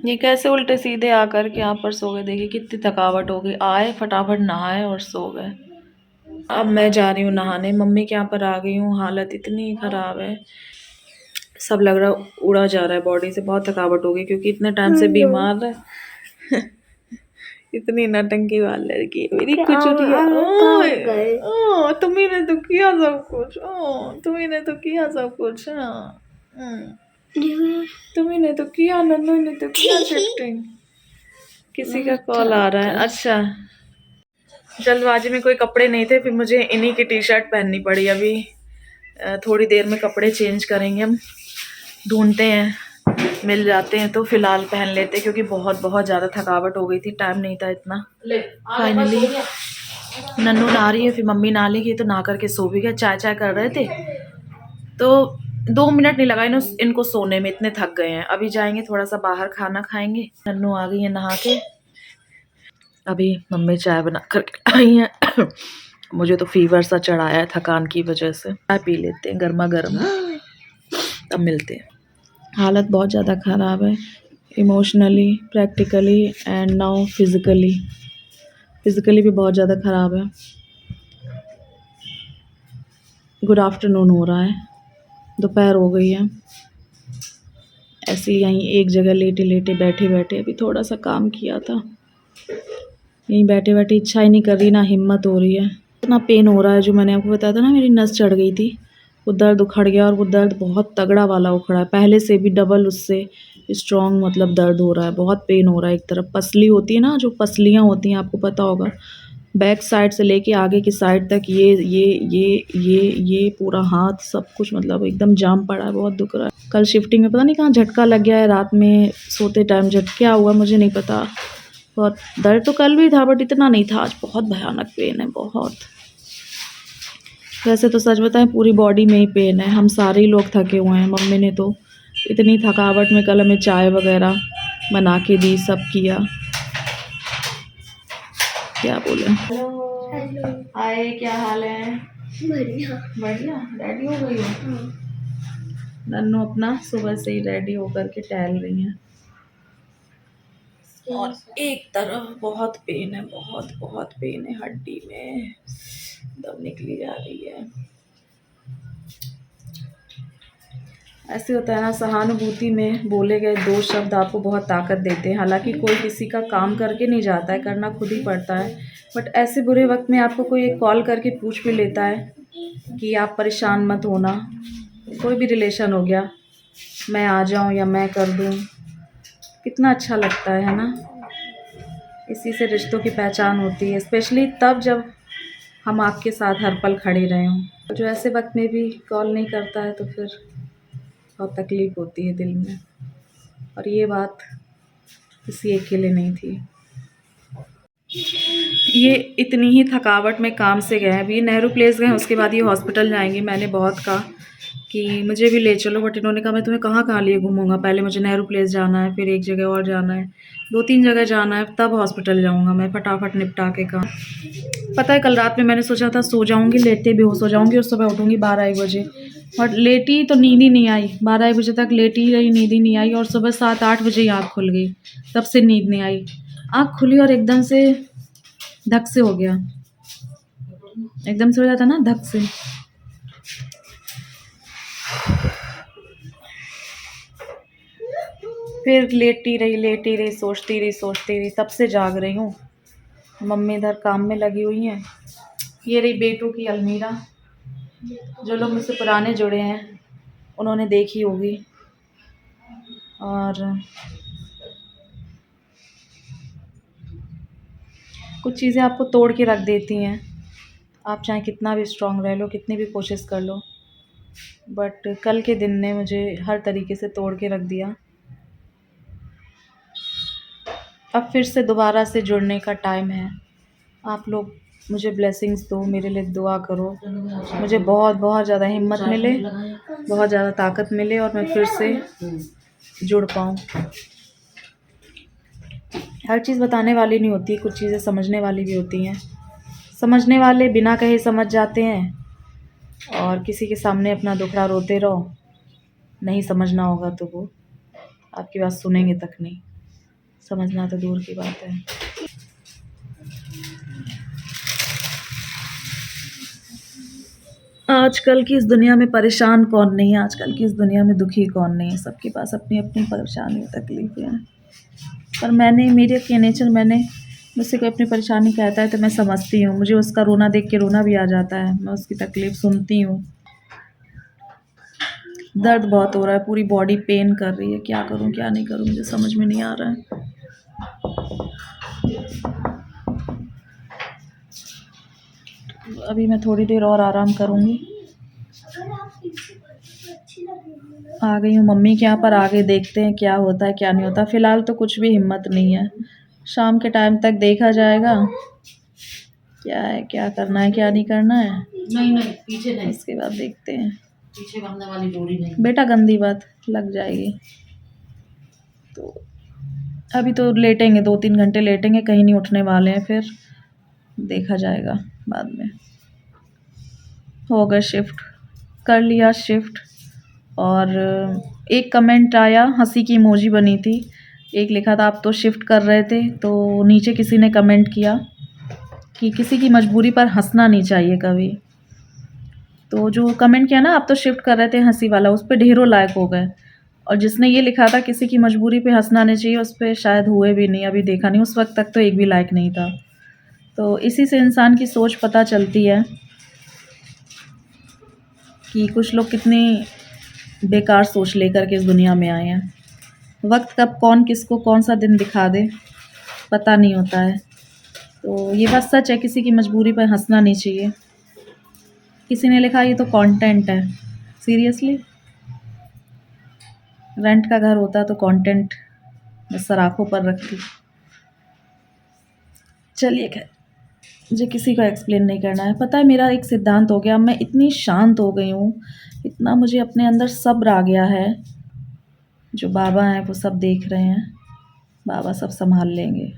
ये कैसे उल्टे सीधे आकर के यहाँ पर सो गए। देखिए कितनी थकावट हो गई। आए फटाफट नहाए और सो गए। अब मैं जा रही हूँ नहाने। मम्मी के यहाँ पर आ गई हूँ। हालत इतनी ख़राब है, सब लग रहा उड़ा जा रहा है बॉडी से। बहुत थकावट हो गई क्योंकि इतने टाइम से बीमार है। इतनी नटंकी वाली लड़की है मेरी कुचुरिया। ओ तुम्ही ने तो किया सब कुछ। ओ तुम्ही ने तो किया सब कुछ। हाँ तुम्ही ने तो किया, नन्नू ने तो किया शिफ्टिंग। किसी का कॉल आ रहा है। अच्छा, जल्दबाजी में कोई कपड़े नहीं थे, फिर मुझे इन्हीं की टी शर्ट पहननी पड़ी। अभी थोड़ी देर में कपड़े चेंज करेंगे हम। ढूंढते हैं, मिल जाते हैं तो फिलहाल पहन लेते, क्योंकि बहुत बहुत ज़्यादा थकावट हो गई थी। टाइम नहीं था इतना। फाइनली नन्नू नहा रही है, फिर मम्मी नहा लेगी तो नहा करके सो भी गया। चाय चाय कर रहे थे तो 2 मिनट नहीं लगा इनको सोने में, इतने थक गए हैं। अभी जाएंगे थोड़ा सा बाहर खाना खाएंगे। नन्नू आ गई है नहा के। अभी मम्मी चाय बना करके आई हैं। मुझे तो फीवर सा चढ़ाया है थकान की वजह से। चाय पी लेते हैं गर्मा गर्म, तब मिलते हैं। हालत बहुत ज़्यादा ख़राब है, emotionally, practically and now physically. Physically भी बहुत ज़्यादा ख़राब है। गुड आफ्टरनून हो रहा है, दोपहर हो गई है। ऐसे ही यहीं एक जगह लेटे लेटे बैठे बैठे अभी थोड़ा सा काम किया था। यहीं बैठे बैठे इच्छा ही नहीं कर रही, ना हिम्मत हो रही है। इतना पेन हो रहा है, जो मैंने आपको बताया था ना मेरी नस चढ़ गई थी, वो दर्द उखड़ गया। और वो दर्द बहुत तगड़ा वाला उखड़ा है, पहले से भी डबल उससे स्ट्रॉन्ग मतलब दर्द हो रहा है। बहुत पेन हो रहा है। एक तरफ पसली होती है ना, जो पसलियाँ होती हैं आपको पता होगा, बैक साइड से लेके आगे की साइड तक ये पूरा हाथ सब कुछ मतलब एकदम जाम पड़ा है। बहुत दुख रहा है। कल शिफ्टिंग में पता नहीं कहाँ झटका लग गया है, रात में सोते टाइम क्या हुआ मुझे नहीं पता। बहुत दर्द तो कल भी था बट इतना नहीं था। आज बहुत भयानक पेन है, बहुत। वैसे तो सच बताएं पूरी बॉडी में ही पेन है। हम सारे ही लोग थके हुए हैं। मम्मी ने तो इतनी थकावट में कल हमें चाय वगैरह बना के दी, सब किया। क्या बोले। हेलो हाय, क्या हाल है। बढ़िया बढ़िया। रेडी हो गई हो। नन्नू अपना सुबह से ही रेडी होकर के टहल रही हैं। और एक तरफ बहुत पेन है, बहुत बहुत पेन है हड्डी में, दम निकली जा रही है। ऐसे होता है ना, सहानुभूति में बोले गए 2 शब्द आपको बहुत ताकत देते हैं। हालांकि कोई किसी का काम करके नहीं जाता है, करना खुद ही पड़ता है। बट ऐसे बुरे वक्त में आपको कोई एक कॉल करके पूछ भी लेता है कि आप परेशान मत होना। कोई भी रिलेशन हो गया, मैं आ जाऊं या मैं कर दूं, कितना अच्छा लगता है ना। इसी से रिश्तों की पहचान होती है, स्पेशली तब जब हम आपके साथ हर पल खड़े रहे हों। जो ऐसे वक्त में भी कॉल नहीं करता है तो फिर बहुत तकलीफ़ होती है दिल में। और ये बात किसी एक के लिए नहीं थी। ये इतनी ही थकावट में काम से गए। अभी नेहरू प्लेस गए, उसके बाद ये हॉस्पिटल जाएंगे। मैंने बहुत कहा कि मुझे भी ले चलो, बट इन्होंने कहा मैं तुम्हें कहाँ कहाँ लिए घूमूंगा। पहले मुझे नेहरू प्लेस जाना है, फिर एक जगह और जाना है, 2-3 जगह जाना है, तब हॉस्पिटल जाऊँगा मैं फटाफट निपटा के काम। पता है कल रात में मैंने सोचा था सो जाऊँगी, लेटे बेहोश हो जाऊँगी और सुबह उठूँगी 12-1 बजे। और लेटी तो नींद ही नहीं आई, 12-1 बजे तक लेटी ही रही, नींद ही नहीं आई। और सुबह 7-8 बजे ही आँख खुल गई, तब से नींद नहीं आई। आँख खुली और एकदम से धक से हो गया, एकदम से हो जाता ना धक से। फिर लेटी रही, सोचती रही, तब से जाग रही हूँ। मम्मी इधर काम में लगी हुई हैं। ये रही बेटों की अलमीरा, जो लोग मुझसे पुराने जुड़े हैं उन्होंने देखी होगी। और कुछ चीज़ें आपको तोड़ के रख देती हैं। आप चाहे कितना भी स्ट्रांग रह लो, कितनी भी कोशिश कर लो, बट कल के दिन ने मुझे हर तरीके से तोड़ के रख दिया। अब फिर से दोबारा से जुड़ने का टाइम है। आप लोग मुझे ब्लेसिंग्स दो, मेरे लिए दुआ करो, मुझे बहुत बहुत ज़्यादा हिम्मत मिले, बहुत ज़्यादा ताकत मिले और मैं फिर से जुड़ पाऊँ। हर चीज़ बताने वाली नहीं होती, कुछ चीज़ें समझने वाली भी होती हैं। समझने वाले बिना कहे समझ जाते हैं, और किसी के सामने अपना दुखड़ा रोते रहो, नहीं समझना होगा तो वो आपकी बात सुनेंगे तक नहीं। समझना तो दूर की बात है। आजकल की इस दुनिया में परेशान कौन नहीं है, आजकल की इस दुनिया में दुखी कौन नहीं है, सबके पास अपनी अपनी परेशानी तकलीफ़ें हैं। पर मैंने, मेरे के नेचर, मैंने, मुझसे कोई अपनी परेशानी कहता है तो मैं समझती हूँ, मुझे उसका रोना देख के रोना भी आ जाता है, मैं उसकी तकलीफ़ सुनती हूँ। दर्द बहुत हो रहा है, पूरी बॉडी पेन कर रही है, क्या करूँ क्या नहीं करूँ मुझे समझ में नहीं आ रहा है। अभी मैं थोड़ी देर और आराम करूँगी। आ गई हूँ मम्मी के यहाँ पर, आगे देखते हैं क्या होता है क्या नहीं होता। फ़िलहाल तो कुछ भी हिम्मत नहीं है, शाम के टाइम तक देखा जाएगा क्या है, क्या करना है क्या नहीं करना है। नहीं पीछे नहीं, इसके बाद देखते हैं। पीछे बांधने वाली डोरी नहीं बेटा, गंदी बात लग जाएगी। तो अभी तो लेटेंगे, 2-3 घंटे लेटेंगे, कहीं नहीं उठने वाले हैं, फिर देखा जाएगा बाद में। हो गया शिफ्ट, कर लिया शिफ्ट। और एक कमेंट आया, हंसी की इमोजी बनी थी, एक लिखा था आप तो शिफ्ट कर रहे थे, तो नीचे किसी ने कमेंट किया कि किसी की मजबूरी पर हंसना नहीं चाहिए कभी। तो जो कमेंट किया ना, आप तो शिफ्ट कर रहे थे, हंसी वाला, उस पर ढेरों लाइक हो गए। और जिसने ये लिखा था किसी की मजबूरी पे हंसना नहीं चाहिए, उस पर शायद हुए भी नहीं, अभी देखा नहीं, उस वक्त तक तो एक भी लाइक नहीं था। तो इसी से इंसान की सोच पता चलती है कि कुछ लोग कितनी बेकार सोच लेकर के इस दुनिया में आए हैं। वक्त कब कौन किसको कौन सा दिन दिखा दे पता नहीं होता है। तो ये बात सच है, किसी की मजबूरी पर हंसना नहीं चाहिए। किसी ने लिखा ये तो कंटेंट है, सीरियसली? रेंट का घर होता तो कंटेंट मैं सराखों पर रखती। चलिए खैर, मुझे किसी को एक्सप्लेन नहीं करना है। पता है मेरा एक सिद्धांत हो गया, मैं इतनी शांत हो गई हूँ, इतना मुझे अपने अंदर सब्र आ गया है। जो बाबा हैं वो सब देख रहे हैं, बाबा सब संभाल लेंगे।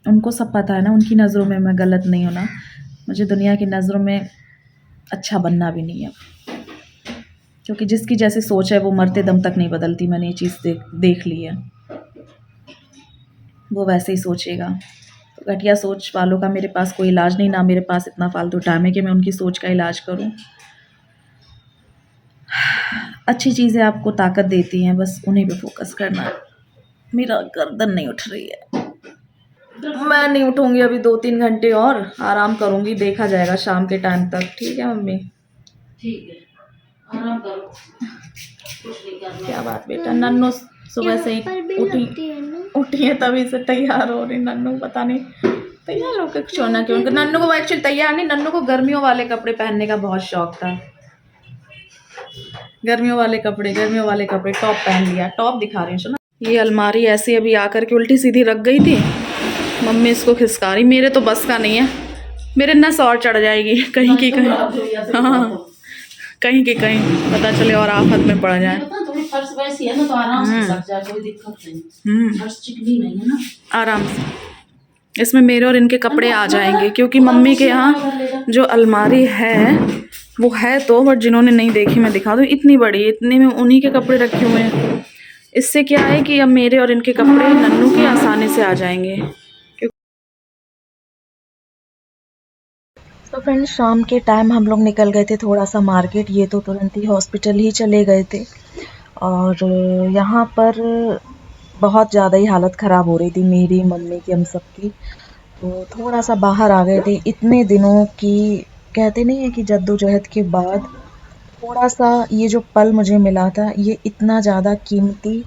उनको सब पता है ना, उनकी नज़रों में मैं गलत नहीं हूँ ना, मुझे दुनिया की नज़रों में अच्छा बनना भी नहीं है। क्योंकि जिसकी जैसी सोच है वो मरते दम तक नहीं बदलती, मैंने ये चीज़ देख ली है। वो वैसे ही सोचेगा। तो घटिया सोच वालों का मेरे पास कोई इलाज नहीं, ना मेरे पास इतना फालतू टाइम है कि मैं उनकी सोच का इलाज करूं। अच्छी चीज़ें आपको ताकत देती हैं, बस उन्हीं पे फोकस करना है। मेरा गर्दन नहीं उठ रही है, मैं नहीं उठूंगी अभी, 2-3 घंटे और आराम करूंगी, देखा जाएगा शाम के टाइम तक। ठीक है मम्मी? ठीक है, आराम करो, कुछ नहीं करना। क्या बात बेटा, नन्नू सुबह से ही उठी है, तभी से तैयार हो रही। नन्नू पता नहीं तैयार होकर छोड़ना क्यों, नन्नू को एक्चुअली तैयार नहीं, नन्नू को गर्मियों वाले कपड़े पहनने का बहुत शौक था। गर्मियों वाले कपड़े टॉप पहन लिया। टॉप दिखा रही हूँ, सुना। ये अलमारी ऐसी अभी आकर के उल्टी सीधी रख गई थी, मम्मी इसको खिसका रही। मेरे तो बस का नहीं है, मेरे नस और चढ़ जाएगी कहीं की कहीं। हाँ, कहीं की कहीं पता चले और आफत में पड़ जाए। थोड़ी फर्श वैसी है ना, तो आराम से सक जाए, कोई दिक्कत नहीं। फर्श चिकनी नहीं है ना, आराम से इसमें मेरे और इनके कपड़े आ जाएंगे, क्योंकि मम्मी के यहाँ जो अलमारी है वो है तो, बट जिन्होंने नहीं देखी मैं दिखा दूँ, इतनी बड़ी, इतने में उन्हीं के कपड़े रखे हुए हैं। इससे क्या है कि अब मेरे और इनके कपड़े नन्नू के आसानी से आ जाएंगे। तो फ्रेंड्स, शाम के टाइम हम लोग निकल गए थे थोड़ा सा मार्केट, ये तो तुरंत ही हॉस्पिटल ही चले गए थे। और यहाँ पर बहुत ज़्यादा ही हालत ख़राब हो रही थी मेरी, मम्मी की, हम सब की। तो थोड़ा सा बाहर आ गए थे। इतने दिनों की, कहते नहीं है कि जद्दोजहद के बाद थोड़ा सा ये जो पल मुझे मिला था, ये इतना ज़्यादा कीमती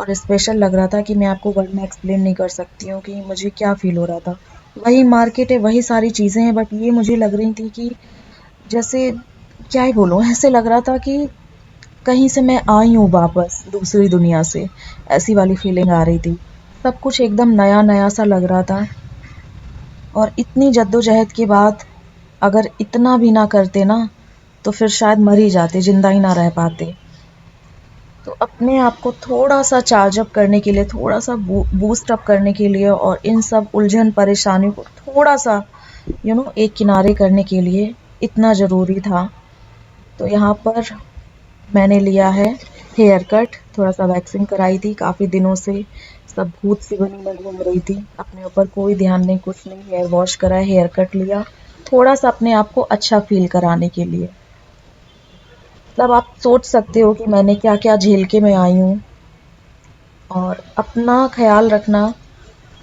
और स्पेशल लग रहा था कि मैं आपको वर्ड में एक्सप्लेन नहीं कर सकती हूँ कि मुझे क्या फ़ील हो रहा था। वही मार्केट है, वही सारी चीज़ें हैं, बट ये मुझे लग रही थी कि जैसे, क्या ही बोलूँ, ऐसे लग रहा था कि कहीं से मैं आई हूँ वापस दूसरी दुनिया से, ऐसी वाली फीलिंग आ रही थी। सब कुछ एकदम नया नया सा लग रहा था। और इतनी जद्दोजहद के बाद अगर इतना भी ना करते ना, तो फिर शायद मर ही जाते, जिंदा ही ना रह पाते। तो अपने आप को थोड़ा सा चार्ज अप करने के लिए, थोड़ा सा बूस्ट अप करने के लिए, और इन सब उलझन परेशानियों को थोड़ा सा एक किनारे करने के लिए इतना ज़रूरी था। तो यहाँ पर मैंने लिया है हेयर कट, थोड़ा सा वैक्सिंग कराई थी, काफ़ी दिनों से सब भूत सी बनी मैं घूम रही थी, अपने ऊपर कोई ध्यान नहीं, कुछ नहीं। हेयर वॉश करा, हेयर कट लिया, थोड़ा सा अपने आप को अच्छा फील कराने के लिए। मतलब आप सोच सकते हो कि मैंने क्या क्या झेल के मैं आई हूँ। और अपना ख्याल रखना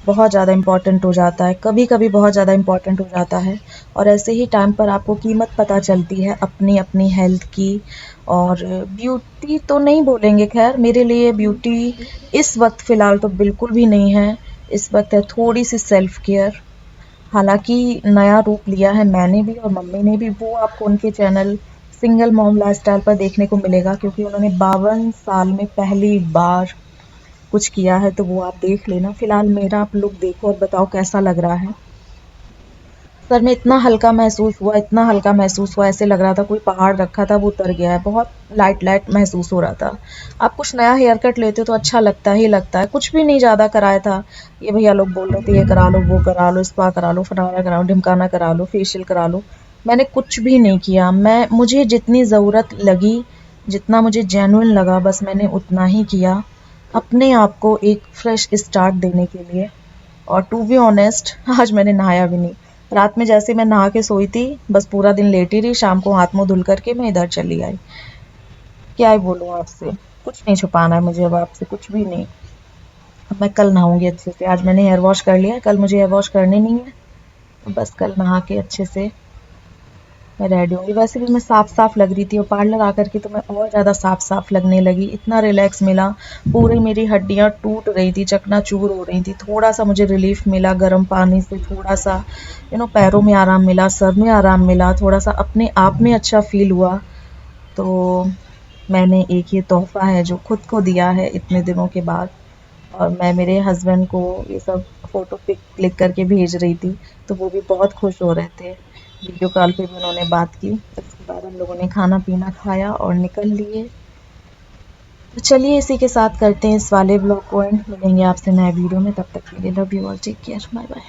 बहुत ज़्यादा इम्पॉर्टेंट हो जाता है, कभी कभी बहुत ज़्यादा इम्पॉर्टेंट हो जाता है। और ऐसे ही टाइम पर आपको कीमत पता चलती है अपनी अपनी हेल्थ की। और ब्यूटी तो नहीं बोलेंगे, खैर मेरे लिए ब्यूटी इस वक्त फ़िलहाल तो बिल्कुल भी नहीं है। इस वक्त है थोड़ी सी सेल्फ केयर। हालांकि नया रूप लिया है मैंने भी और मम्मी ने भी, वो आपको उनके चैनल सिंगल मॉम लाइफस्टाइल पर देखने को मिलेगा, क्योंकि उन्होंने 52 साल में पहली बार कुछ किया है, तो वो आप देख लेना। फिलहाल मेरा आप लुक देखो और बताओ कैसा लग रहा है। सर में इतना हल्का महसूस हुआ, इतना हल्का महसूस हुआ, ऐसे लग रहा था कोई पहाड़ रखा था वो उतर गया है। बहुत लाइट लाइट महसूस हो रहा था। आप कुछ नया हेयर कट लेते हो तो अच्छा लगता ही लगता है। कुछ भी नहीं ज़्यादा कराया था। ये भैया लोग बोल रहे थे ये करा लो, वो करा लो, स्पा करा लो, फलाना करा लो, ढिमकाना करा लो, फेशियल करा लो। मैंने कुछ भी नहीं किया। मुझे जितनी ज़रूरत लगी, जितना मुझे जेन्युइन लगा, बस मैंने उतना ही किया, अपने आप को एक फ्रेश स्टार्ट देने के लिए। और टू बी ऑनेस्ट आज मैंने नहाया भी नहीं। रात में जैसे मैं नहा के सोई थी, बस पूरा दिन लेटी रही, शाम को हाथ मुंह धुल करके मैं इधर चली आई। क्या ही बोलूँ आपसे, कुछ नहीं छुपाना है मुझे अब आपसे, कुछ भी नहीं। अब मैं कल नहाऊंगी अच्छे से। आज मैंने हेयर वॉश कर लिया है, कल मुझे हेयर वॉश करने नहीं है, तो बस कल नहा के अच्छे से मैं रेडी होंगी। वैसे भी मैं साफ साफ लग रही थी और पार्लर आकर के तो मैं और ज़्यादा साफ साफ लगने लगी। इतना रिलैक्स मिला, पूरी मेरी हड्डियाँ टूट रही थी, चकनाचूर हो रही थी। थोड़ा सा मुझे रिलीफ मिला गर्म पानी से, थोड़ा सा पैरों में आराम मिला, सर में आराम मिला, थोड़ा सा अपने आप में अच्छा फील हुआ। तो मैंने एक ये तोहफा है जो खुद को दिया है इतने दिनों के बाद। और मैं मेरे हस्बैंड को ये सब फ़ोटो पिक क्लिक करके भेज रही थी, तो वो भी बहुत खुश हो रहे थे। वीडियो कॉल पे भी उन्होंने बात की। उसके बाद हम लोगों ने खाना पीना खाया और निकल लिए। तो चलिए इसी के साथ करते हैं इस वाले ब्लॉग को एंड। मिलेंगे आपसे नए वीडियो में, तब तक के लिए love you all, take care, bye bye.